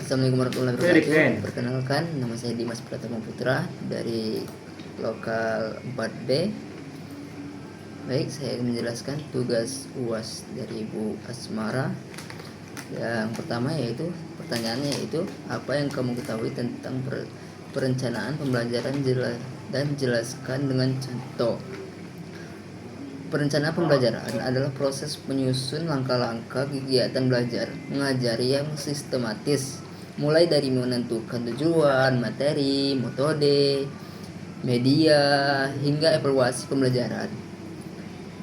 Assalamualaikum warahmatullahi wabarakatuh. Perkenalkan, nama saya Dimas Pratama Putra dari lokal 4B. Baik, saya akan menjelaskan tugas UAS dari Bu Asmara. Yang pertama yaitu pertanyaannya yaitu apa yang kamu ketahui tentang perencanaan pembelajaran dan jelaskan dengan contoh. Perencanaan pembelajaran adalah proses menyusun langkah-langkah kegiatan belajar mengajar yang sistematis, mulai dari menentukan tujuan, materi, metode, media, hingga evaluasi pembelajaran.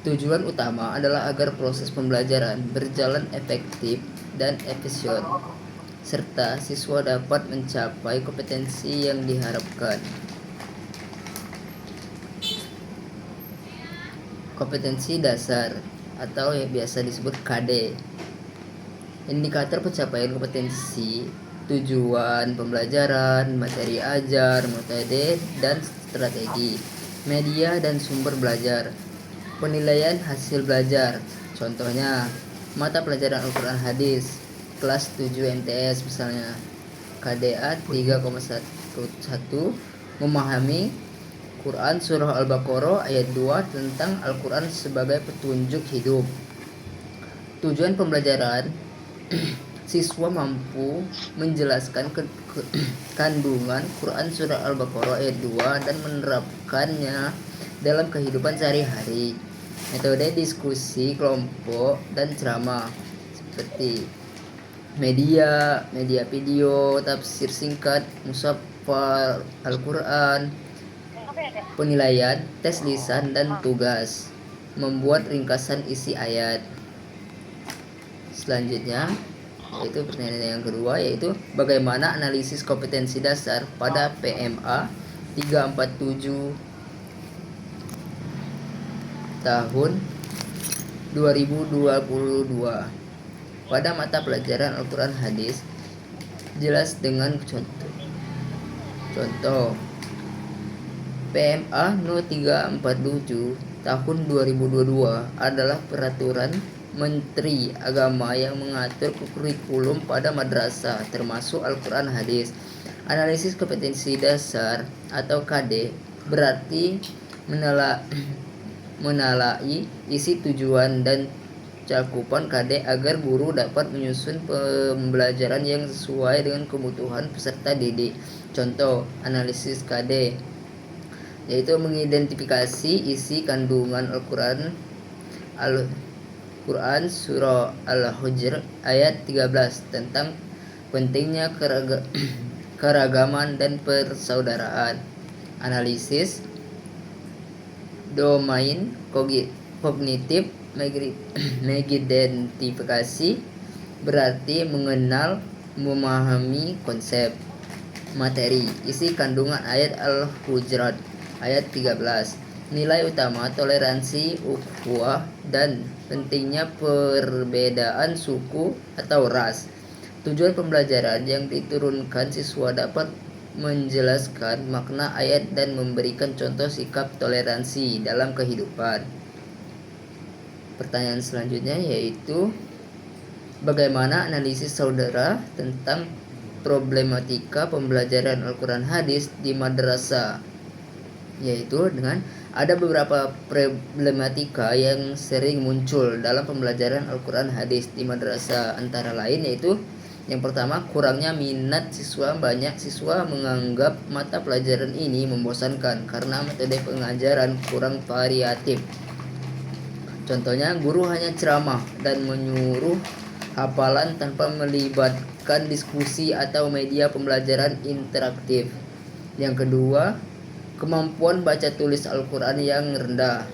Tujuan utama adalah agar proses pembelajaran berjalan efektif dan efisien, serta siswa dapat mencapai kompetensi yang diharapkan. Kompetensi dasar atau yang biasa disebut KD. Indikator pencapaian kompetensi, tujuan pembelajaran, materi ajar, metode dan strategi, media dan sumber belajar, penilaian hasil belajar. Contohnya, mata pelajaran Al-Quran Hadis kelas 7 MTS misalnya, KDA 3,11, memahami Quran Surah Al-Baqarah ayat 2 tentang Al-Quran sebagai petunjuk hidup. Tujuan pembelajaran, siswa mampu menjelaskan kandungan Quran Surah Al-Baqarah ayat 2 dan menerapkannya dalam kehidupan sehari-hari. Metode diskusi kelompok dan ceramah seperti media video, tafsir singkat, mushaf Al-Quran. Penilaian, tes lisan dan tugas, membuat ringkasan isi ayat. Selanjutnya yaitu pertanyaan yang kedua yaitu bagaimana analisis kompetensi dasar pada PMA 347 tahun 2022 pada mata pelajaran Al-Quran Hadis. Jelas dengan contoh PMA No 347 tahun 2022 adalah peraturan Menteri Agama yang mengatur kurikulum pada madrasah termasuk Al-Quran Hadis. Analisis kompetensi dasar atau KD berarti menalai isi tujuan dan cakupan KD agar guru dapat menyusun pembelajaran yang sesuai dengan kebutuhan peserta didik. Contoh analisis KD yaitu mengidentifikasi isi kandungan Al-Quran Surah Al-Hujr ayat 13 tentang pentingnya keragaman dan persaudaraan. Analisis domain kognitif mengidentifikasi berarti mengenal, memahami konsep. Materi, isi kandungan ayat Al-Hujurat ayat 13. Nilai utama toleransi, ukhuwah dan pentingnya perbedaan suku atau ras. Tujuan pembelajaran yang diturunkan siswa dapat menjelaskan makna ayat dan memberikan contoh sikap toleransi dalam kehidupan. Pertanyaan selanjutnya yaitu bagaimana analisis saudara tentang problematika pembelajaran Al-Quran Hadis di madrasah, yaitu dengan ada beberapa problematika yang sering muncul dalam pembelajaran Al-Quran Hadis di madrasah, antara lain yaitu yang pertama, kurangnya minat siswa. Banyak siswa menganggap mata pelajaran ini membosankan karena metode pengajaran kurang variatif. Contohnya, guru hanya ceramah dan menyuruh hafalan tanpa melibatkan diskusi atau media pembelajaran interaktif. Yang kedua, kemampuan baca tulis Al-Quran yang rendah.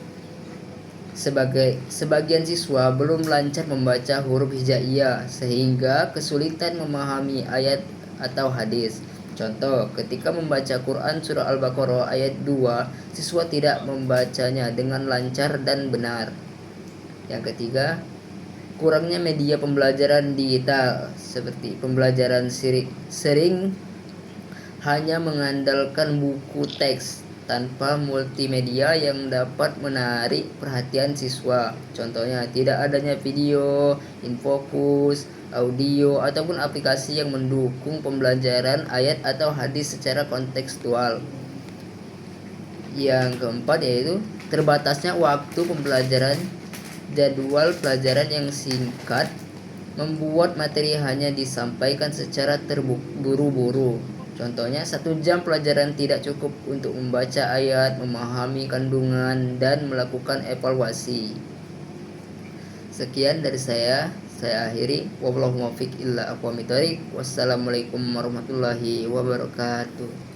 Sebagian siswa belum lancar membaca huruf hijaiyah sehingga kesulitan memahami ayat atau hadis. Contoh, ketika membaca Quran Surah Al-Baqarah ayat 2, siswa tidak membacanya dengan lancar dan benar. Yang ketiga, kurangnya media pembelajaran digital seperti pembelajaran sering hanya mengandalkan buku teks tanpa multimedia yang dapat menarik perhatian siswa. Contohnya, tidak adanya video, infokus, audio, ataupun aplikasi yang mendukung pembelajaran ayat atau hadis secara kontekstual. Yang keempat yaitu terbatasnya waktu pembelajaran. Jadwal pelajaran yang singkat membuat materi hanya disampaikan secara terburu-buru. Contohnya 1 jam pelajaran tidak cukup untuk membaca ayat, memahami kandungan, dan melakukan evaluasi. Sekian dari saya akhiri. Wabillahi muwaffiq illa aqwamit thoriq. Wassalamualaikum warahmatullahi wabarakatuh.